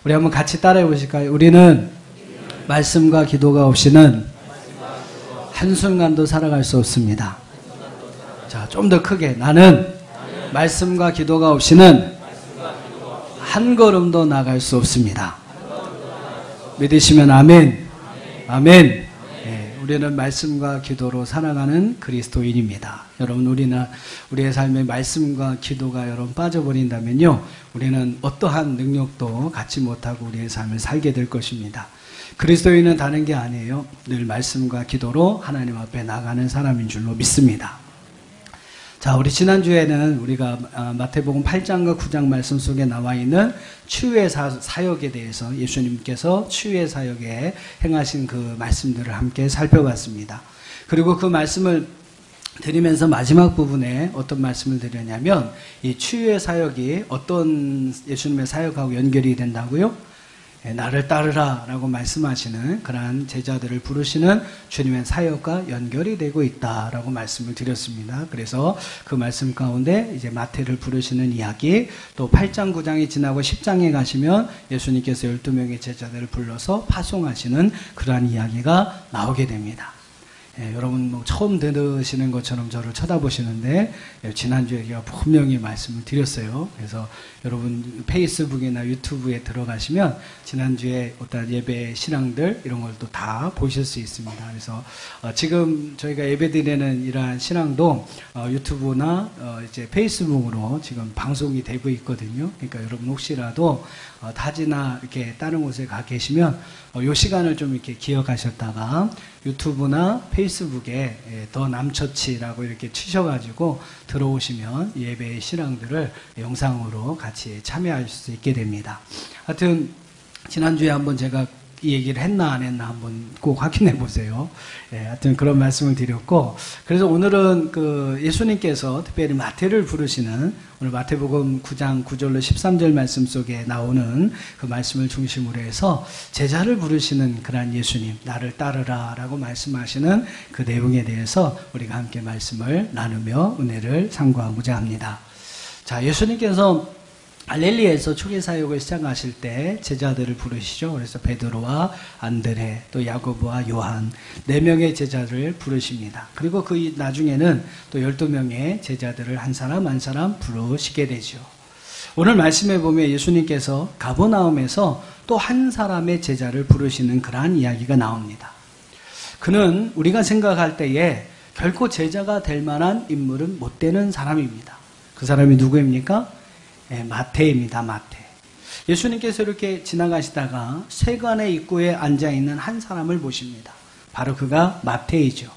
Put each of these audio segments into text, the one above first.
우리 한번 같이 따라해 보실까요? 우리는 말씀과 기도가 없이는 한순간도 살아갈 수 없습니다. 자, 좀 더 크게. 나는 말씀과 기도가 없이는 한 걸음도 나갈 수 없습니다. 믿으시면 아멘. 아멘. 네, 우리는 말씀과 기도로 살아가는 그리스도인입니다. 여러분, 우리의 삶에 말씀과 기도가 여러분 빠져버린다면요, 우리는 어떠한 능력도 갖지 못하고 우리의 삶을 살게 될 것입니다. 그리스도인은 다른 게 아니에요. 늘 말씀과 기도로 하나님 앞에 나가는 사람인 줄로 믿습니다. 자, 우리 지난주에는 우리가 마태복음 8장과 9장 말씀 속에 나와 있는 치유의 사역에 대해서 예수님께서 치유의 사역에 행하신 그 말씀들을 함께 살펴봤습니다. 그리고 그 말씀을 드리면서 마지막 부분에 어떤 말씀을 드렸냐면, 이 치유의 사역이 어떤 예수님의 사역하고 연결이 된다고요? 나를 따르라 라고 말씀하시는 그러한 제자들을 부르시는 주님의 사역과 연결이 되고 있다라고 말씀을 드렸습니다. 그래서 그 말씀 가운데 이제 마태를 부르시는 이야기, 또 8장 9장이 지나고 10장에 가시면 예수님께서 12명의 제자들을 불러서 파송하시는 그러한 이야기가 나오게 됩니다. 여러분 처음 들으시는 것처럼 저를 쳐다보시는데, 지난주에 제가 분명히 말씀을 드렸어요. 그래서 여러분 페이스북이나 유튜브에 들어가시면 지난주에 어떤 예배 신앙들 이런 걸 또 다 보실 수 있습니다. 그래서 지금 저희가 예배 드리는 이러한 신앙도 유튜브나 이제 페이스북으로 지금 방송이 되고 있거든요. 그러니까 여러분 혹시라도 타지나 이렇게 다른 곳에 가 계시면 요 시간을 좀 이렇게 기억하셨다가 유튜브나 페이스북에 더 남처치라고 이렇게 치셔가지고 들어오시면 예배의 신앙들을 영상으로 같이 참여할 수 있게 됩니다. 하여튼 지난주에 한번 제가 이 얘기를 했나 안 했나 한번 꼭 확인해 보세요. 하여튼 그런 말씀을 드렸고, 그래서 오늘은 그 예수님께서 특별히 마태를 부르시는, 오늘 마태복음 9장 9절로 13절 말씀 속에 나오는 그 말씀을 중심으로 해서 제자를 부르시는 그러한 예수님, 나를 따르라 라고 말씀하시는 그 내용에 대해서 우리가 함께 말씀을 나누며 은혜를 상고하고자 합니다. 자, 예수님께서 갈릴리에서 초기 사역을 시작하실 때 제자들을 부르시죠. 그래서 베드로와 안드레, 또 야고보와 요한 4명의 제자를 부르십니다. 그리고 그 나중에는 또 12명의 제자들을 한 사람 한 사람 부르시게 되죠. 오늘 말씀에 보면 예수님께서 가버나움에서 또 한 사람의 제자를 부르시는 그러한 이야기가 나옵니다. 그는 우리가 생각할 때에 결코 제자가 될 만한 인물은 못 되는 사람입니다. 그 사람이 누구입니까? 마태입니다. 마태. 예수님께서 이렇게 지나가시다가 세관의 입구에 앉아있는 한 사람을 보십니다. 바로 그가 마태이죠.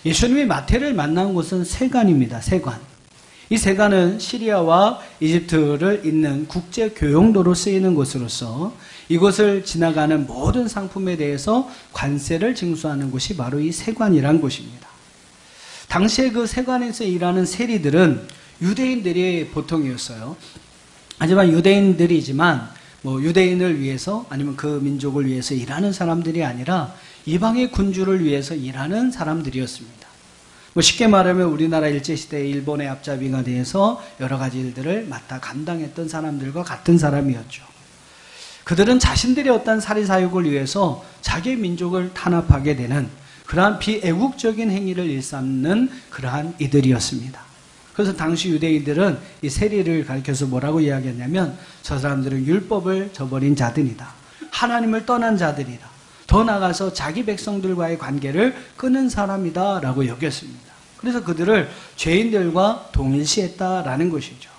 예수님이 마태를 만난 곳은 세관입니다. 세관. 이 세관은 시리아와 이집트를 잇는 국제 교역로로 쓰이는 곳으로서 이곳을 지나가는 모든 상품에 대해서 관세를 징수하는 곳이 바로 이 세관이란 곳입니다. 당시에 그 세관에서 일하는 세리들은 유대인들이 보통이었어요. 하지만 유대인들이지만 유대인을 위해서 아니면 그 민족을 위해서 일하는 사람들이 아니라 이방의 군주를 위해서 일하는 사람들이었습니다. 쉽게 말하면 우리나라 일제시대에 일본의 앞잡이가 돼서 여러 가지 일들을 맡아 감당했던 사람들과 같은 사람이었죠. 그들은 자신들의 어떤 사리사욕을 위해서 자기의 민족을 탄압하게 되는 그러한 비애국적인 행위를 일삼는 그러한 이들이었습니다. 그래서 당시 유대인들은 이 세리를 가리켜서 뭐라고 이야기했냐면, 저 사람들은 율법을 저버린 자들이다. 하나님을 떠난 자들이다. 더 나아가서 자기 백성들과의 관계를 끊은 사람이다 라고 여겼습니다. 그래서 그들을 죄인들과 동일시했다라는 것이죠.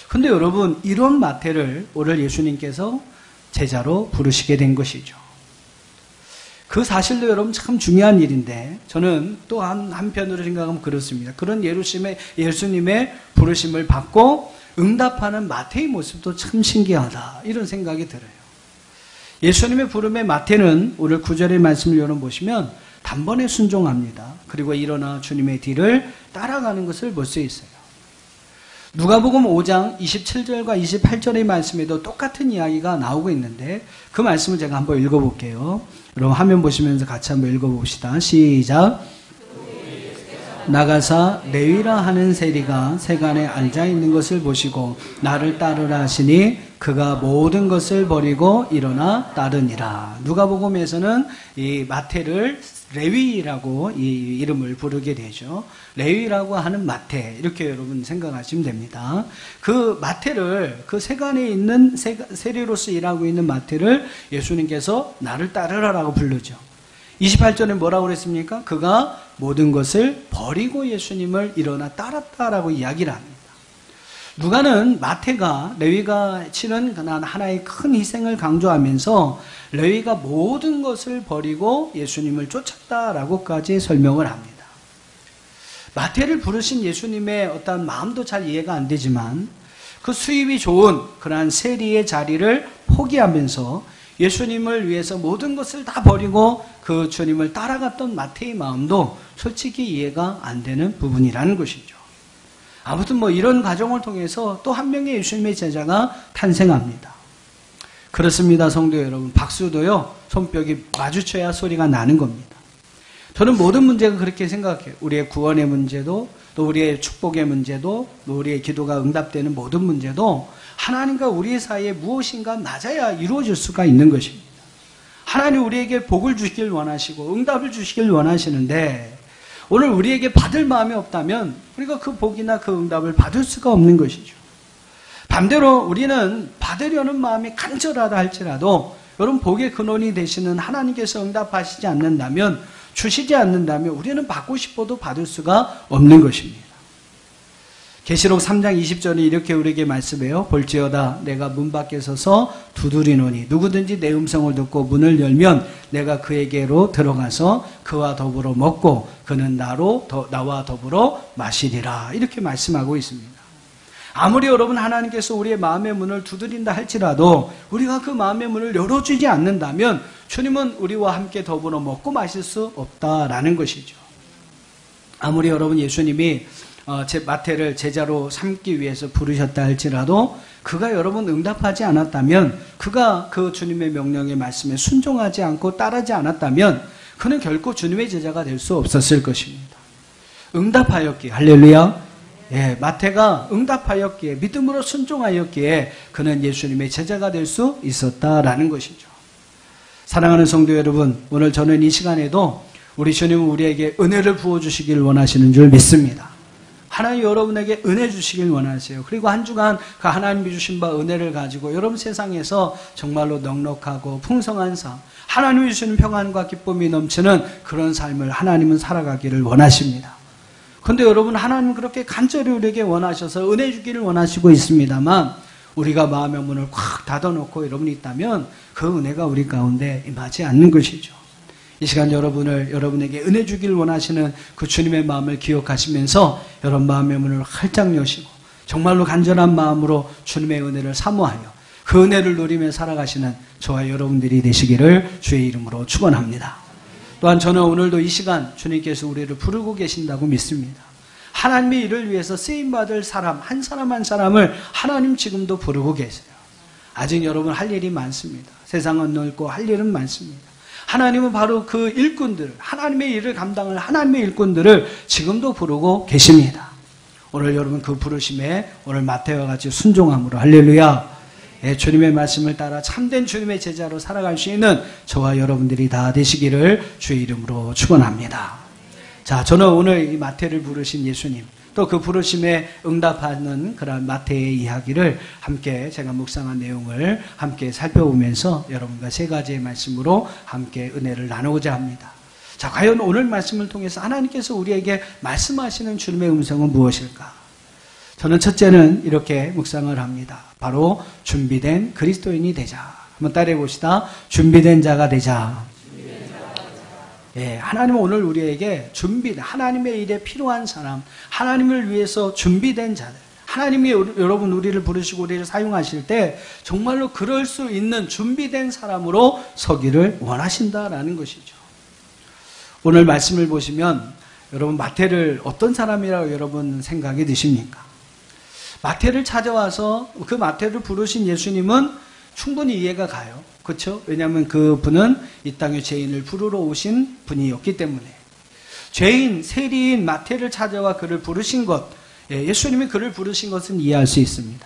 근데 여러분, 이런 마태를 오늘 예수님께서 제자로 부르시게 된 것이죠. 그 사실도 여러분 참 중요한 일인데, 저는 또 한편으로 생각하면 그렇습니다. 그런 예수님의 부르심을 받고 응답하는 마태의 모습도 참 신기하다, 이런 생각이 들어요. 예수님의 부름에 마태는 오늘 9절의 말씀을 열어보시면 단번에 순종합니다. 그리고 일어나 주님의 뒤를 따라가는 것을 볼 수 있어요. 누가복음 5장 27절과 28절의 말씀에도 똑같은 이야기가 나오고 있는데, 그 말씀을 제가 한번 읽어볼게요. 여러분 화면 보시면서 같이 한번 읽어봅시다. 시작. 나가사 레위라 하는 세리가 세간에 앉아있는 것을 보시고 나를 따르라 하시니 그가 모든 것을 버리고 일어나 따르니라. 누가복음에서는 이 마태를 레위라고 이 이름을 부르게 되죠. 레위라고 하는 마태, 이렇게 여러분 생각하시면 됩니다. 그 마태를, 그 세간에 있는 세리로서 일하고 있는 마태를 예수님께서 나를 따르라라고 부르죠. 28절에 뭐라고 그랬습니까? 그가 모든 것을 버리고 예수님을 일어나 따랐다라고 이야기를 합니다. 누가는 마태가 레위가 치른 하나의 큰 희생을 강조하면서 레위가 모든 것을 버리고 예수님을 쫓았다라고까지 설명을 합니다. 마태를 부르신 예수님의 어떤 마음도 잘 이해가 안 되지만 그 수입이 좋은 그러한 세리의 자리를 포기하면서 예수님을 위해서 모든 것을 다 버리고 그 주님을 따라갔던 마태의 마음도 솔직히 이해가 안 되는 부분이라는 것이죠. 아무튼 이런 과정을 통해서 또 한 명의 예수님의 제자가 탄생합니다. 그렇습니다, 성도 여러분. 박수도요, 손뼉이 마주쳐야 소리가 나는 겁니다. 저는 모든 문제가 그렇게 생각해요. 우리의 구원의 문제도, 또 우리의 축복의 문제도, 또 우리의 기도가 응답되는 모든 문제도 하나님과 우리의 사이에 무엇인가 맞아야 이루어질 수가 있는 것입니다. 하나님 우리에게 복을 주시길 원하시고 응답을 주시길 원하시는데 오늘 우리에게 받을 마음이 없다면 우리가 그 복이나 그 응답을 받을 수가 없는 것이죠. 반대로 우리는 받으려는 마음이 간절하다 할지라도 여러분 복의 근원이 되시는 하나님께서 응답하시지 않는다면, 주시지 않는다면 우리는 받고 싶어도 받을 수가 없는 것입니다. 계시록 3장 20절에 이렇게 우리에게 말씀해요. 볼지어다 내가 문 밖에 서서 두드리노니 누구든지 내 음성을 듣고 문을 열면 내가 그에게로 들어가서 그와 더불어 먹고 그는 나와 더불어 마시리라. 이렇게 말씀하고 있습니다. 아무리 여러분 하나님께서 우리의 마음의 문을 두드린다 할지라도 우리가 그 마음의 문을 열어주지 않는다면 주님은 우리와 함께 더불어 먹고 마실 수 없다라는 것이죠. 아무리 여러분 예수님이 마태를 제자로 삼기 위해서 부르셨다 할지라도 그가 여러분 응답하지 않았다면, 그가 그 주님의 명령의 말씀에 순종하지 않고 따르지 않았다면 그는 결코 주님의 제자가 될 수 없었을 것입니다. 응답하였기에, 할렐루야. 마태가 응답하였기에, 믿음으로 순종하였기에 그는 예수님의 제자가 될 수 있었다라는 것이죠. 사랑하는 성도 여러분, 오늘 저는 이 시간에도 우리 주님은 우리에게 은혜를 부어주시길 원하시는 줄 믿습니다. 하나님 여러분에게 은혜 주시길 원하세요. 그리고 한 주간 그 하나님이 주신 바 은혜를 가지고 여러분 세상에서 정말로 넉넉하고 풍성한 삶, 하나님이 주시는 평안과 기쁨이 넘치는 그런 삶을 하나님은 살아가기를 원하십니다. 그런데 여러분 하나님은 그렇게 간절히 우리에게 원하셔서 은혜 주기를 원하시고 있습니다만 우리가 마음의 문을 꽉 닫아놓고 여러분이 있다면 그 은혜가 우리 가운데 임하지 않는 것이죠. 이 시간 여러분에게 은혜 주기를 원하시는 그 주님의 마음을 기억하시면서 여러분 마음의 문을 활짝 여시고 정말로 간절한 마음으로 주님의 은혜를 사모하여 그 은혜를 누리며 살아가시는 저와 여러분들이 되시기를 주의 이름으로 축원합니다. 또한 저는 오늘도 이 시간 주님께서 우리를 부르고 계신다고 믿습니다. 하나님의 일을 위해서 쓰임받을 사람 한 사람을 하나님 지금도 부르고 계세요. 아직 여러분 할 일이 많습니다. 세상은 넓고 할 일은 많습니다. 하나님은 바로 그 일꾼들, 하나님의 일을 감당할 하나님의 일꾼들을 지금도 부르고 계십니다. 오늘 여러분 그 부르심에 오늘 마태와 같이 순종함으로 할렐루야, 주님의 말씀을 따라 참된 주님의 제자로 살아갈 수 있는 저와 여러분들이 다 되시기를 주의 이름으로 축원합니다. 자, 저는 오늘 이 마태를 부르신 예수님, 또 그 부르심에 응답하는 그런 마태의 이야기를 함께 제가 묵상한 내용을 함께 살펴보면서 여러분과 세 가지의 말씀으로 함께 은혜를 나누고자 합니다. 자, 과연 오늘 말씀을 통해서 하나님께서 우리에게 말씀하시는 주님의 음성은 무엇일까? 저는 첫째는 이렇게 묵상을 합니다. 바로 준비된 그리스도인이 되자. 한번 따라해 봅시다. 준비된 자가 되자. 하나님은 오늘 우리에게 하나님의 일에 필요한 사람, 하나님을 위해서 준비된 자들, 하나님이 여러분 우리를 부르시고 우리를 사용하실 때 정말로 그럴 수 있는 준비된 사람으로 서기를 원하신다라는 것이죠. 오늘 말씀을 보시면 여러분 마태를 어떤 사람이라고 여러분 생각이 드십니까? 마태를 찾아와서 그 마태를 부르신 예수님은 충분히 이해가 가요. 그렇죠? 왜냐하면 그 분은 이 땅에 죄인을 부르러 오신 분이었기 때문에. 죄인, 세리인 마태를 찾아와 그를 부르신 것, 예수님이 그를 부르신 것은 이해할 수 있습니다.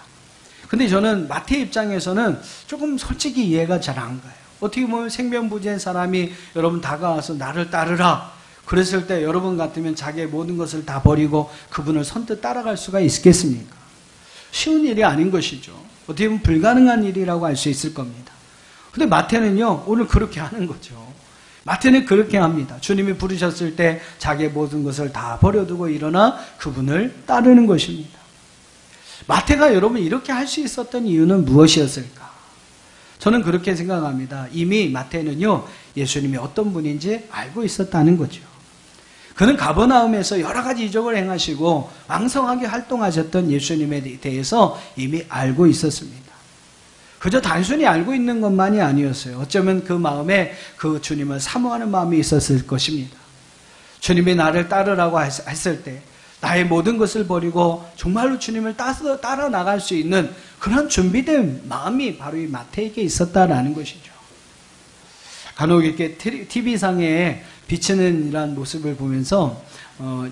근데 저는 마태 입장에서는 조금 솔직히 이해가 잘 안 가요. 어떻게 보면 생명부재한 사람이 여러분 다가와서 나를 따르라 그랬을 때 여러분 같으면 자기의 모든 것을 다 버리고 그분을 선뜻 따라갈 수가 있겠습니까? 쉬운 일이 아닌 것이죠. 어떻게 보면 불가능한 일이라고 할 수 있을 겁니다. 근데 마태는요, 오늘 그렇게 하는 거죠. 마태는 그렇게 합니다. 주님이 부르셨을 때 자기의 모든 것을 다 버려두고 일어나 그분을 따르는 것입니다. 마태가 여러분 이렇게 할 수 있었던 이유는 무엇이었을까? 저는 그렇게 생각합니다. 이미 마태는요, 예수님이 어떤 분인지 알고 있었다는 거죠. 그는 가버나움에서 여러 가지 이적을 행하시고 왕성하게 활동하셨던 예수님에 대해서 이미 알고 있었습니다. 그저 단순히 알고 있는 것만이 아니었어요. 어쩌면 그 마음에 그 주님을 사모하는 마음이 있었을 것입니다. 주님이 나를 따르라고 했을 때 나의 모든 것을 버리고 정말로 주님을 따라 나갈 수 있는 그런 준비된 마음이 바로 이 마태에게 있었다라는 것이죠. 간혹 이렇게 TV상에 비치는 이러한 모습을 보면서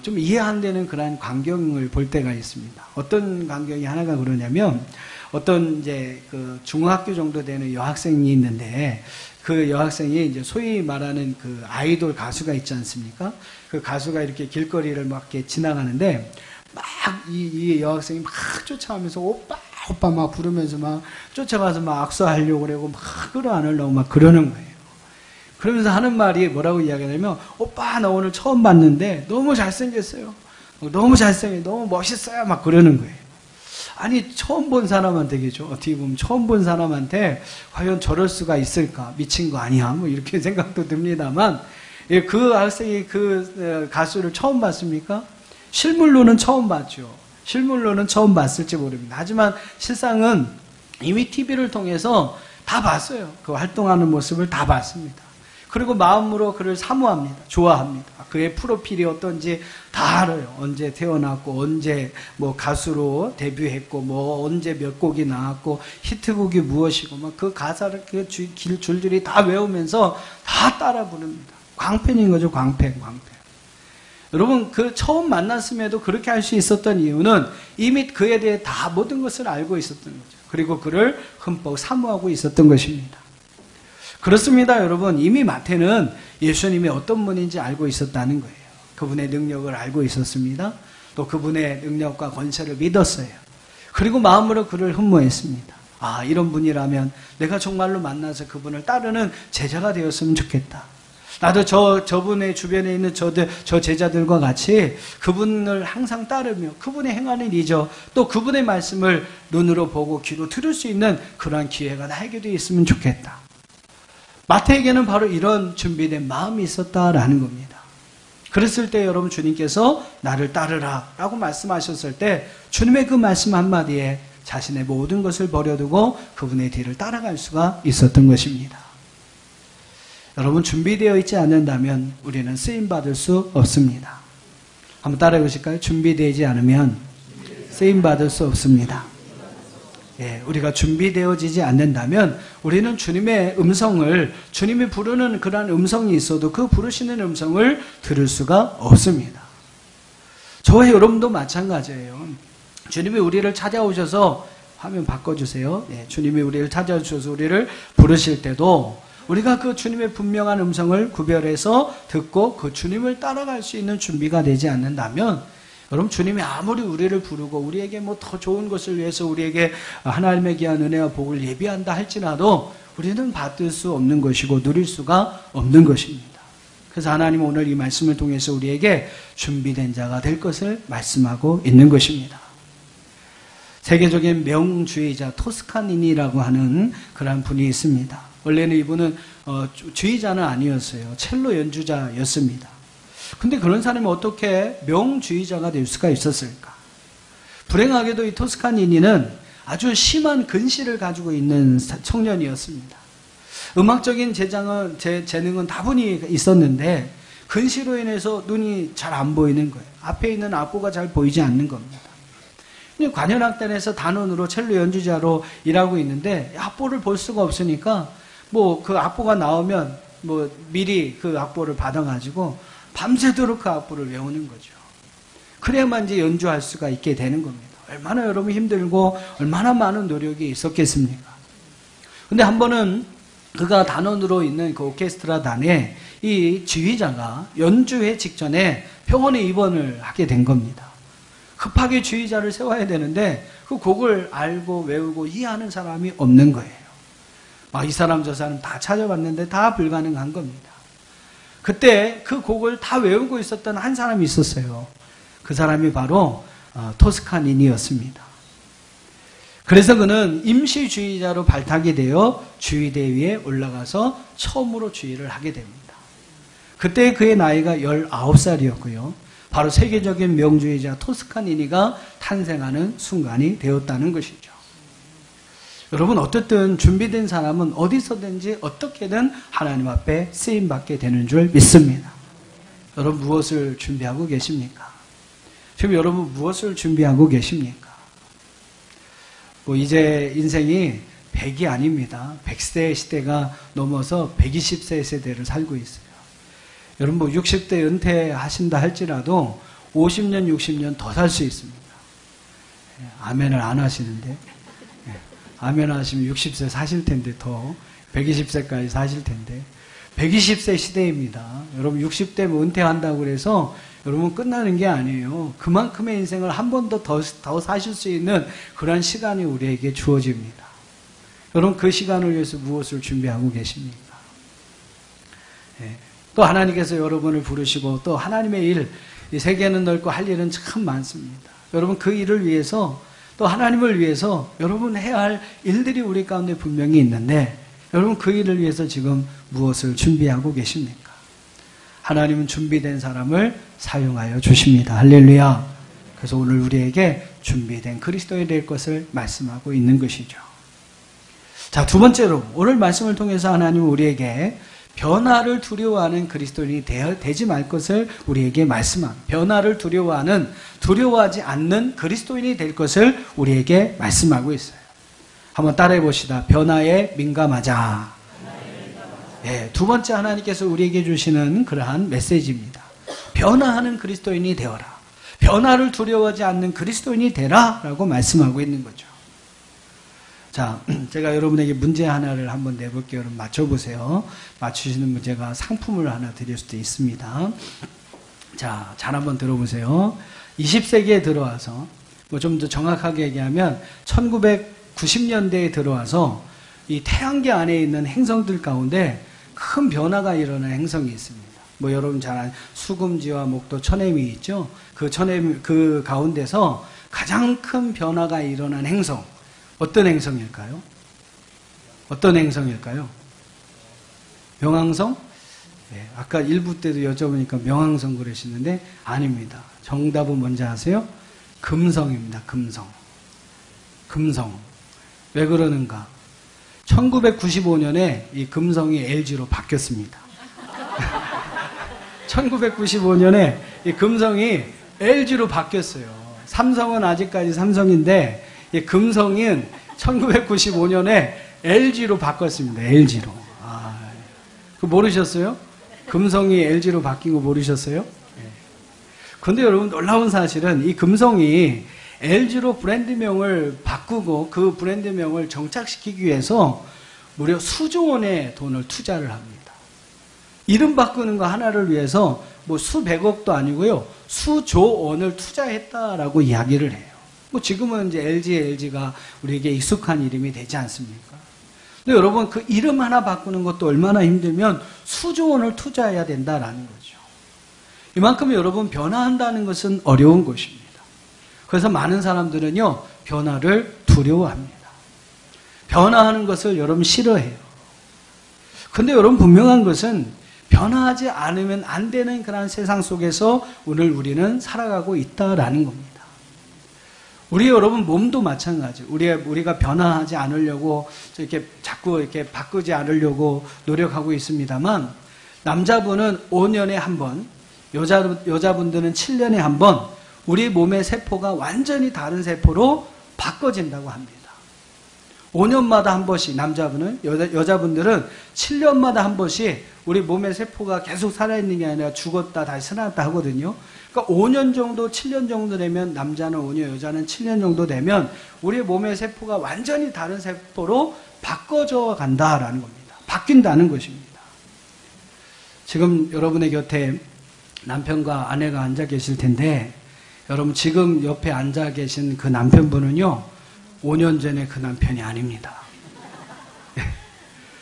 좀 이해 안 되는 그런 광경을 볼 때가 있습니다. 어떤 광경이 하나가 그러냐면 어떤 이제 그 중학교 정도 되는 여학생이 있는데 그 여학생이 이제 소위 말하는 그 아이돌 가수가 있지 않습니까? 그 가수가 이렇게 길거리를 막 이렇게 지나가는데 막 이 여학생이 막 쫓아가면서 오빠 막 부르면서 막 쫓아가서 막 악수하려고 그러고 막 끌어안으려고 막 그러는 거예요. 그러면서 하는 말이 뭐라고 이야기하냐면 오빠 나 오늘 처음 봤는데 너무 잘생겼어요. 너무 잘생겨 너무 멋있어요. 막 그러는 거예요. 아니 처음 본 사람한테 그죠? 어떻게 보면 처음 본 사람한테 과연 저럴 수가 있을까? 미친 거 아니야? 뭐 이렇게 생각도 듭니다만 그 학생이 그 가수를 처음 봤습니까? 실물로는 처음 봤죠. 실물로는 처음 봤을지 모릅니다. 하지만 실상은 이미 TV를 통해서 다 봤어요. 그 활동하는 모습을 다 봤습니다. 그리고 마음으로 그를 사모합니다. 좋아합니다. 그의 프로필이 어떤지 다 알아요. 언제 태어났고, 언제 뭐 가수로 데뷔했고, 뭐 언제 몇 곡이 나왔고, 히트곡이 무엇이고, 막 그 가사를 그 줄줄이 다 외우면서 다 따라 부릅니다. 광팬인 거죠, 광팬. 여러분, 그 처음 만났음에도 그렇게 할 수 있었던 이유는 이미 그에 대해 다 모든 것을 알고 있었던 거죠. 그리고 그를 흠뻑 사모하고 있었던 것입니다. 그렇습니다, 여러분. 이미 마태는 예수님이 어떤 분인지 알고 있었다는 거예요. 그분의 능력을 알고 있었습니다. 또 그분의 능력과 권세를 믿었어요. 그리고 마음으로 그를 흠모했습니다. 아, 이런 분이라면 내가 정말로 만나서 그분을 따르는 제자가 되었으면 좋겠다. 나도 저분의 주변에 있는 저 제자들과 같이 그분을 항상 따르며 그분의 행하는 이적 또 그분의 말씀을 눈으로 보고 귀로 들을 수 있는 그러한 기회가 나에게도 있으면 좋겠다. 마태에게는 바로 이런 준비된 마음이 있었다라는 겁니다. 그랬을 때 여러분 주님께서 나를 따르라 라고 말씀하셨을 때 주님의 그 말씀 한마디에 자신의 모든 것을 버려두고 그분의 뒤를 따라갈 수가 있었던 것입니다. 여러분 준비되어 있지 않는다면 우리는 쓰임받을 수 없습니다. 한번 따라해 보실까요? 준비되지 않으면 쓰임받을 수 없습니다. 예, 우리가 준비되어지지 않는다면 우리는 주님의 음성을 주님이 부르는 그러한 음성이 있어도 그 부르시는 음성을 들을 수가 없습니다. 저와 여러분도 마찬가지예요. 주님이 우리를 찾아오셔서 화면 바꿔주세요. 예, 주님이 우리를 찾아오셔서 우리를 부르실 때도 우리가 그 주님의 분명한 음성을 구별해서 듣고 그 주님을 따라갈 수 있는 준비가 되지 않는다면 여러분 주님이 아무리 우리를 부르고 우리에게 뭐 더 좋은 것을 위해서 우리에게 하나님의 귀한 은혜와 복을 예비한다 할지라도 우리는 받을 수 없는 것이고 누릴 수가 없는 것입니다. 그래서 하나님은 오늘 이 말씀을 통해서 우리에게 준비된 자가 될 것을 말씀하고 있는 것입니다. 세계적인 명주의자 토스카니니라고 하는 그런 분이 있습니다. 원래는 이분은 주의자는 아니었어요. 첼로 연주자였습니다. 근데 그런 사람이 어떻게 명주의자가 될 수가 있었을까? 불행하게도 이 토스카니니는 아주 심한 근시를 가지고 있는 청년이었습니다. 음악적인 재능은 다분히 있었는데 근시로 인해서 눈이 잘 안 보이는 거예요. 앞에 있는 악보가 잘 보이지 않는 겁니다. 관현악단에서 단원으로 첼로 연주자로 일하고 있는데 악보를 볼 수가 없으니까 뭐 그 악보가 나오면 뭐 미리 그 악보를 받아가지고 밤새도록 그 악보를 외우는 거죠. 그래야만 이제 연주할 수가 있게 되는 겁니다. 얼마나 여러분 힘들고 얼마나 많은 노력이 있었겠습니까? 근데 한 번은 그가 단원으로 있는 그 오케스트라 단에 이 지휘자가 연주회 직전에 병원에 입원을 하게 된 겁니다. 급하게 지휘자를 세워야 되는데 그 곡을 알고 외우고 이해하는 사람이 없는 거예요. 이 사람 저 사람 다 찾아봤는데 다 불가능한 겁니다. 그때 그 곡을 다 외우고 있었던 한 사람이 있었어요. 그 사람이 바로 토스카니니였습니다. 그래서 그는 임시 주의자로 발탁이 되어 주의대위에 올라가서 처음으로 주의를 하게 됩니다. 그때 그의 나이가 19살이었고요. 바로 세계적인 명주의자 토스카니니가 탄생하는 순간이 되었다는 것이죠. 여러분, 어쨌든 준비된 사람은 어디서든지 어떻게든 하나님 앞에 쓰임받게 되는 줄 믿습니다. 여러분, 무엇을 준비하고 계십니까? 지금 여러분 무엇을 준비하고 계십니까? 이제 인생이 100이 아닙니다. 100세 시대가 넘어서 120세 세대를 살고 있어요. 여러분 60대 은퇴하신다 할지라도 50년, 60년 더 살 수 있습니다. 아멘을 안 하시는데. 아멘 하시면 60세 사실 텐데 더 120세까지 사실 텐데 120세 시대입니다. 여러분 60대면 은퇴한다고 그래서 여러분 끝나는 게 아니에요. 그만큼의 인생을 한 번 더 사실 수 있는 그런 시간이 우리에게 주어집니다. 여러분 그 시간을 위해서 무엇을 준비하고 계십니까? 또 하나님께서 여러분을 부르시고 또 하나님의 일, 이 세계는 넓고 할 일은 참 많습니다. 여러분 그 일을 위해서 또 하나님을 위해서 여러분 해야 할 일들이 우리 가운데 분명히 있는데 여러분 그 일을 위해서 지금 무엇을 준비하고 계십니까? 하나님은 준비된 사람을 사용하여 주십니다. 할렐루야. 그래서 오늘 우리에게 준비된 그리스도인이 될 것을 말씀하고 있는 것이죠. 자, 두 번째로 오늘 말씀을 통해서 하나님은 우리에게 변화를 두려워하는 그리스도인이 되지 말 것을 우리에게 말씀합니다. 변화를 두려워하지 않는 그리스도인이 될 것을 우리에게 말씀하고 있어요. 한번 따라해 봅시다. 변화에 민감하자. 네, 두 번째 하나님께서 우리에게 주시는 그러한 메시지입니다. 변화하는 그리스도인이 되어라. 변화를 두려워하지 않는 그리스도인이 되라 라고 말씀하고 있는 거죠. 자, 제가 여러분에게 문제 하나를 한번 내볼게요. 여러분 맞춰보세요. 맞추시는 문제가 상품을 하나 드릴 수도 있습니다. 자, 잘 한번 들어보세요. 20세기에 들어와서 좀 더 정확하게 얘기하면 1990년대에 들어와서 이 태양계 안에 있는 행성들 가운데 큰 변화가 일어나는 행성이 있습니다. 여러분 잘 아는 수금지와 목도 천해미 있죠? 그 가운데서 가장 큰 변화가 일어난 행성. 어떤 행성일까요? 어떤 행성일까요? 명왕성? 네, 아까 1부 때도 여쭤보니까 명왕성 그러시는데 아닙니다. 정답은 뭔지 아세요? 금성입니다. 금성. 왜 그러는가? 1995년에 이 금성이 LG로 바뀌었습니다. 1995년에 이 금성이 LG로 바뀌었어요. 삼성은 아직까지 삼성인데 이 금성은 1995년에 LG로 바꿨습니다. LG로. 그거 모르셨어요? 금성이 LG로 바뀐 거 모르셨어요? 그런데 여러분 놀라운 사실은 이 금성이 LG로 브랜드명을 바꾸고 그 브랜드명을 정착시키기 위해서 무려 수조 원의 돈을 투자를 합니다. 이름 바꾸는 거 하나를 위해서 수백억도 아니고요. 수조 원을 투자했다라고 이야기를 해요. 지금은 이제 LG가 우리에게 익숙한 이름이 되지 않습니까? 근데 여러분 그 이름 하나 바꾸는 것도 얼마나 힘들면 수조 원을 투자해야 된다라는 거죠. 이만큼 여러분 변화한다는 것은 어려운 것입니다. 그래서 많은 사람들은요 변화를 두려워합니다. 변화하는 것을 여러분 싫어해요. 근데 여러분 분명한 것은 변화하지 않으면 안 되는 그런 세상 속에서 오늘 우리는 살아가고 있다라는 겁니다. 우리 여러분 몸도 마찬가지. 우리가 변화하지 않으려고 이렇게 자꾸 이렇게 바꾸지 않으려고 노력하고 있습니다만 남자분은 5년에 한 번, 여자분들은 7년에 한 번 우리 몸의 세포가 완전히 다른 세포로 바꿔진다고 합니다. 5년마다 한 번씩, 남자분은, 여자분들은 7년마다 한 번씩 우리 몸의 세포가 계속 살아있는 게 아니라 죽었다 다시 살아났다 하거든요. 그러니까 5년 정도, 7년 정도 되면, 남자는 5년, 여자는 7년 정도 되면 우리 몸의 세포가 완전히 다른 세포로 바꿔져 간다라는 겁니다. 바뀐다는 것입니다. 지금 여러분의 곁에 남편과 아내가 앉아 계실 텐데, 여러분 지금 옆에 앉아 계신 그 남편분은요, 5년 전에 그 남편이 아닙니다.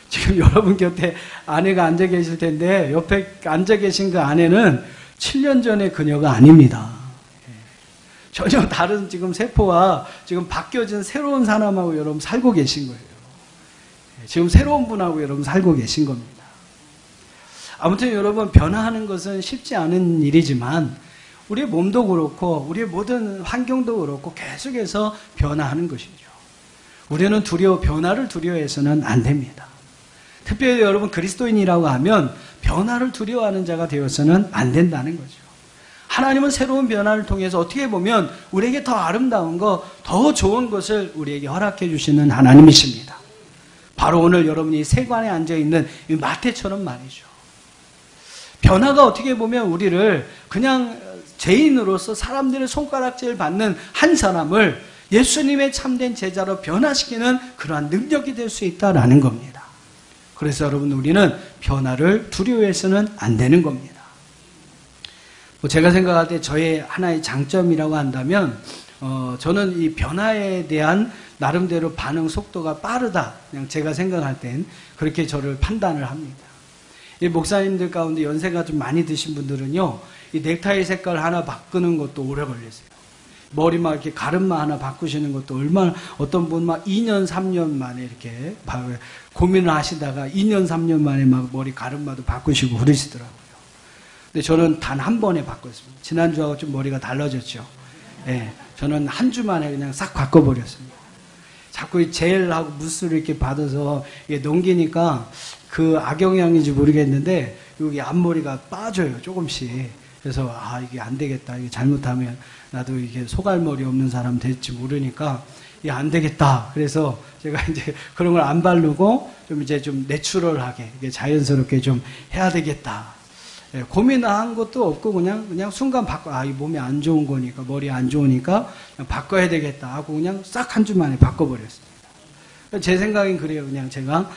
지금 여러분 곁에 아내가 앉아 계실 텐데, 옆에 앉아 계신 그 아내는 7년 전에 그녀가 아닙니다. 전혀 다른 지금 세포와 지금 바뀌어진 새로운 사람하고 여러분 살고 계신 거예요. 지금 새로운 분하고 여러분 살고 계신 겁니다. 아무튼 여러분, 변화하는 것은 쉽지 않은 일이지만 우리의 몸도 그렇고 우리의 모든 환경도 그렇고 계속해서 변화하는 것이죠. 우리는 변화를 두려워해서는 안 됩니다. 특별히 여러분 그리스도인이라고 하면 변화를 두려워하는 자가 되어서는 안 된다는 거죠. 하나님은 새로운 변화를 통해서 어떻게 보면 우리에게 더 아름다운 것, 더 좋은 것을 우리에게 허락해 주시는 하나님이십니다. 바로 오늘 여러분이 세관에 앉아있는 이 마태처럼 말이죠. 변화가 어떻게 보면 우리를 그냥 죄인으로서 사람들의 손가락질 받는 한 사람을 예수님의 참된 제자로 변화시키는 그러한 능력이 될 수 있다라는 겁니다. 그래서 여러분, 우리는 변화를 두려워해서는 안 되는 겁니다. 제가 생각할 때 저의 하나의 장점이라고 한다면, 저는 이 변화에 대한 나름대로 반응 속도가 빠르다. 그냥 제가 생각할 땐 그렇게 저를 판단을 합니다. 이 목사님들 가운데 연세가 좀 많이 드신 분들은요, 이 넥타이 색깔 하나 바꾸는 것도 오래 걸렸어요. 머리 막 이렇게 가르마 하나 바꾸시는 것도 얼마나, 어떤 분 막 2년, 3년 만에 이렇게 고민을 하시다가 2년, 3년 만에 막 머리 가르마도 바꾸시고 그러시더라고요. 근데 저는 단 한 번에 바꿨습니다. 지난주하고 좀 머리가 달라졌죠. 예, 저는 한 주 만에 그냥 싹 바꿔버렸습니다. 자꾸 이 젤하고 무스를 이렇게 받아서 이게 넘기니까 그 악영향인지 모르겠는데 여기 앞머리가 빠져요, 조금씩. 그래서 이게 안 되겠다. 이게 잘못하면 나도 이게 소갈머리 없는 사람 될지 모르니까 이게 안 되겠다. 그래서 제가 이제 그런 걸 안 바르고 좀 이제 좀 내추럴하게, 이게 자연스럽게 좀 해야 되겠다. 예, 고민한 것도 없고 그냥 순간 이 몸에 안 좋은 거니까, 머리 안 좋으니까 그냥 바꿔야 되겠다 하고 그냥 싹 한 주 만에 바꿔버렸습니다. 제 생각엔 그래요. 그냥 제가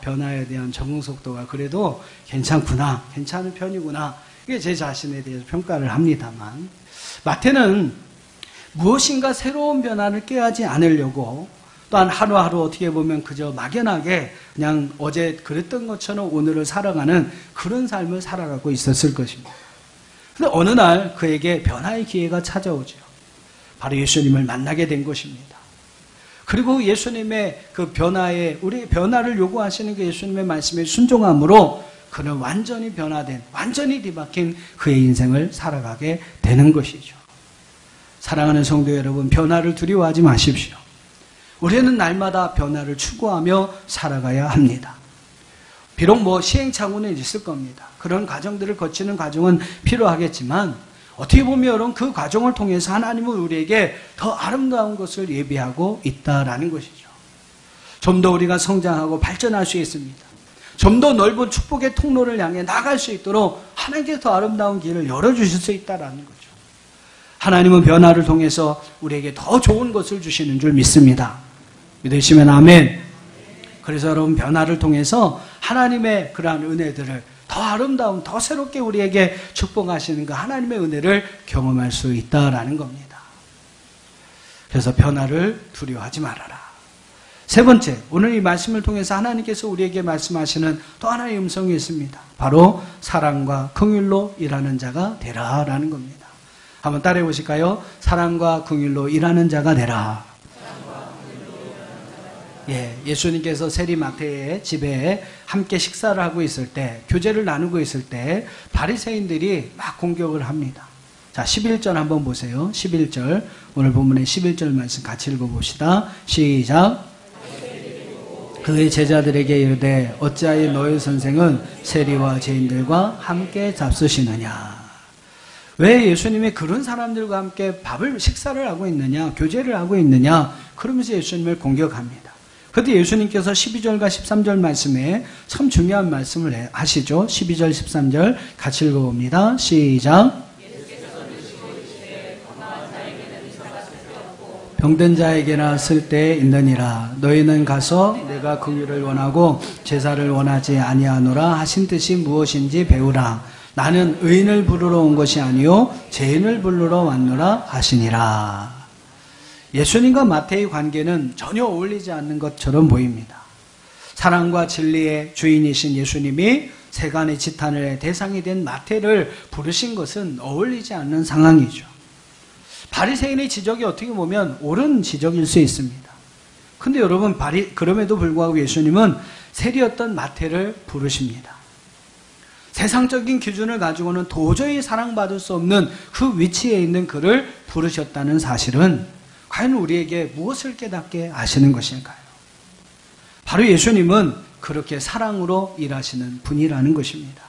변화에 대한 적응 속도가 그래도 괜찮구나, 괜찮은 편이구나, 이게 제 자신에 대해서 평가를 합니다만, 마태는 무엇인가 새로운 변화를 꾀하지 않으려고, 또한 하루하루 어떻게 보면 그저 막연하게 그냥 어제 그랬던 것처럼 오늘을 살아가는 그런 삶을 살아가고 있었을 것입니다. 그런데 어느 날 그에게 변화의 기회가 찾아오죠. 바로 예수님을 만나게 된 것입니다. 그리고 예수님의 그 우리 변화를 요구하시는 그 예수님의 말씀에 순종함으로 그는 완전히 변화된, 완전히 뒤바뀐 그의 인생을 살아가게 되는 것이죠. 사랑하는 성도 여러분, 변화를 두려워하지 마십시오. 우리는 날마다 변화를 추구하며 살아가야 합니다. 비록 시행착오는 있을 겁니다. 그런 과정들을 거치는 과정은 필요하겠지만, 어떻게 보면 여러분 그 과정을 통해서 하나님은 우리에게 더 아름다운 것을 예비하고 있다라는 것이죠. 좀 더 우리가 성장하고 발전할 수 있습니다. 좀 더 넓은 축복의 통로를 향해 나갈 수 있도록 하나님께서 더 아름다운 길을 열어주실 수 있다라는 거죠. 하나님은 변화를 통해서 우리에게 더 좋은 것을 주시는 줄 믿습니다. 믿으시면 아멘. 그래서 여러분, 변화를 통해서 하나님의 그러한 은혜들을 더 아름다운, 더 새롭게 우리에게 축복하시는 그 하나님의 은혜를 경험할 수 있다라는 겁니다. 그래서 변화를 두려워하지 말아라. 세 번째, 오늘 이 말씀을 통해서 하나님께서 우리에게 말씀하시는 또 하나의 음성이 있습니다. 바로 사랑과 긍휼로 일하는 자가 되라라는 겁니다. 한번 따라해 보실까요? 사랑과 긍휼로 일하는 자가 되라. 예, 예수님께서 세리마태의 집에 함께 식사를 하고 있을 때, 교제를 나누고 있을 때 바리새인들이 막 공격을 합니다. 자, 11절 한번 보세요. 11절, 오늘 본문의 11절 말씀 같이 읽어봅시다. 시작. 그의 제자들에게 이르되 어찌하여 너희 선생은 세리와 죄인들과 함께 잡수시느냐. 왜 예수님이 그런 사람들과 함께 식사를 하고 있느냐, 교제를 하고 있느냐, 그러면서 예수님을 공격합니다. 그때 예수님께서 12절과 13절 말씀에 참 중요한 말씀을 하시죠. 12절 13절 같이 읽어봅니다. 시작. 병든 자에게나 쓸 때 있느니라. 너희는 가서 내가 긍휼을 원하고 제사를 원하지 아니하노라 하신 뜻이 무엇인지 배우라. 나는 의인을 부르러 온 것이 아니요 죄인을 부르러 왔노라 하시니라. 예수님과 마태의 관계는 전혀 어울리지 않는 것처럼 보입니다. 사랑과 진리의 주인이신 예수님이 세간의 지탄의 대상이 된 마태를 부르신 것은 어울리지 않는 상황이죠. 바리새인의 지적이 어떻게 보면 옳은 지적일 수 있습니다. 근데 여러분, 그럼에도 불구하고 예수님은 세리였던 마태를 부르십니다. 세상적인 기준을 가지고는 도저히 사랑받을 수 없는 그 위치에 있는 그를 부르셨다는 사실은 과연 우리에게 무엇을 깨닫게 하시는 것일까요? 바로 예수님은 그렇게 사랑으로 일하시는 분이라는 것입니다.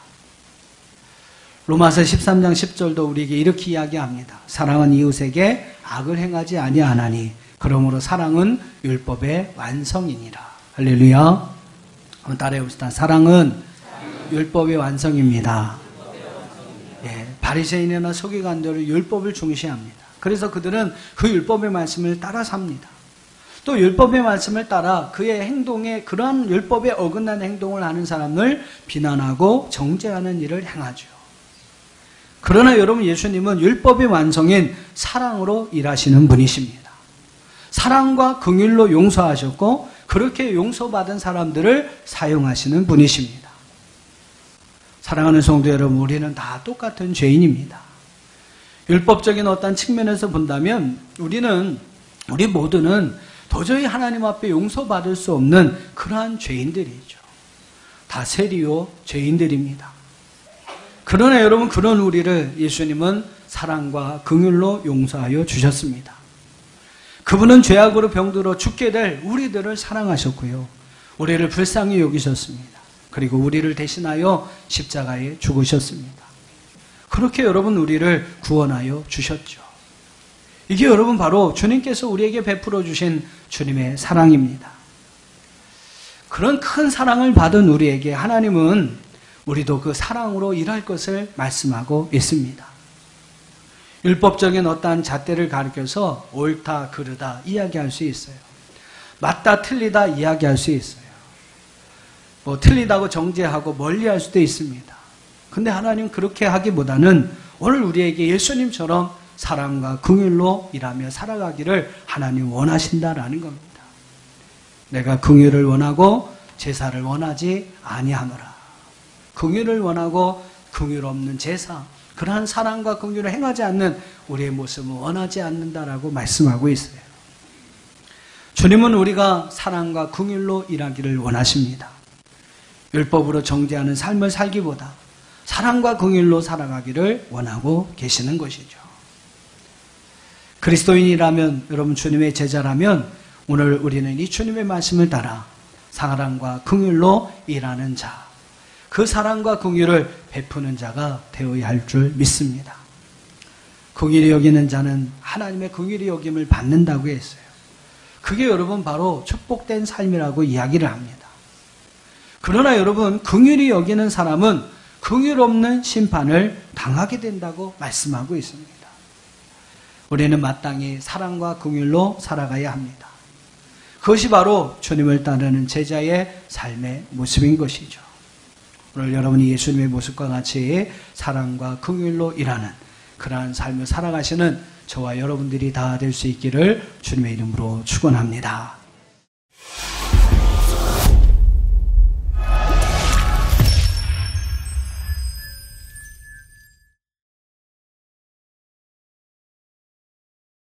로마서 13장 10절도 우리에게 이렇게 이야기합니다. 사랑은 이웃에게 악을 행하지 아니하나니 그러므로 사랑은 율법의 완성이니라. 할렐루야. 한번 따라해 봅시다. 사랑은 율법의 완성입니다. 예, 바리새인이나 서기관들은 율법을 중시합니다. 그래서 그들은 그 율법의 말씀을 따라 삽니다. 또 율법의 말씀을 따라 그의 행동에 그러한 율법에 어긋난 행동을 하는 사람을 비난하고 정죄하는 일을 행하죠. 그러나 여러분, 예수님은 율법의 완성인 사랑으로 일하시는 분이십니다. 사랑과 긍휼로 용서하셨고 그렇게 용서받은 사람들을 사용하시는 분이십니다. 사랑하는 성도 여러분, 우리는 다 똑같은 죄인입니다. 율법적인 어떤 측면에서 본다면 우리 모두는 도저히 하나님 앞에 용서받을 수 없는 그러한 죄인들이죠. 다 세리요 죄인들입니다. 그러나 여러분, 그런 우리를 예수님은 사랑과 긍휼로 용서하여 주셨습니다. 그분은 죄악으로 병들어 죽게 될 우리들을 사랑하셨고요. 우리를 불쌍히 여기셨습니다. 그리고 우리를 대신하여 십자가에 죽으셨습니다. 그렇게 여러분 우리를 구원하여 주셨죠. 이게 여러분 바로 주님께서 우리에게 베풀어 주신 주님의 사랑입니다. 그런 큰 사랑을 받은 우리에게 하나님은 우리도 그 사랑으로 일할 것을 말씀하고 있습니다. 율법적인 어떠한 잣대를 가리켜서 옳다, 그르다 이야기할 수 있어요. 맞다, 틀리다 이야기할 수 있어요. 틀리다고 정죄하고 멀리할 수도 있습니다. 근데 하나님 그렇게 하기보다는 오늘 우리에게 예수님처럼 사랑과 긍휼로 일하며 살아가기를 하나님 원하신다라는 겁니다. 내가 긍휼을 원하고 제사를 원하지 아니하노라. 긍휼을 원하고 긍휼 없는 제사, 그러한 사랑과 긍휼을 행하지 않는 우리의 모습은 원하지 않는다라고 말씀하고 있어요. 주님은 우리가 사랑과 긍휼로 일하기를 원하십니다. 율법으로 정죄하는 삶을 살기보다 사랑과 긍휼로 살아가기를 원하고 계시는 것이죠. 그리스도인이라면, 여러분 주님의 제자라면 오늘 우리는 이 주님의 말씀을 따라 사랑과 긍휼로 일하는 자, 그 사랑과 긍휼을 베푸는 자가 되어야 할 줄 믿습니다. 긍휼히 여기는 자는 하나님의 긍휼히 여김을 받는다고 했어요. 그게 여러분 바로 축복된 삶이라고 이야기를 합니다. 그러나 여러분, 긍휼히 여기는 사람은 긍휼 없는 심판을 당하게 된다고 말씀하고 있습니다. 우리는 마땅히 사랑과 긍휼로 살아가야 합니다. 그것이 바로 주님을 따르는 제자의 삶의 모습인 것이죠. 오늘 여러분이 예수님의 모습과 같이 사랑과 긍휼로 일하는 그러한 삶을 살아가시는 저와 여러분들이 다 될 수 있기를 주님의 이름으로 축원합니다.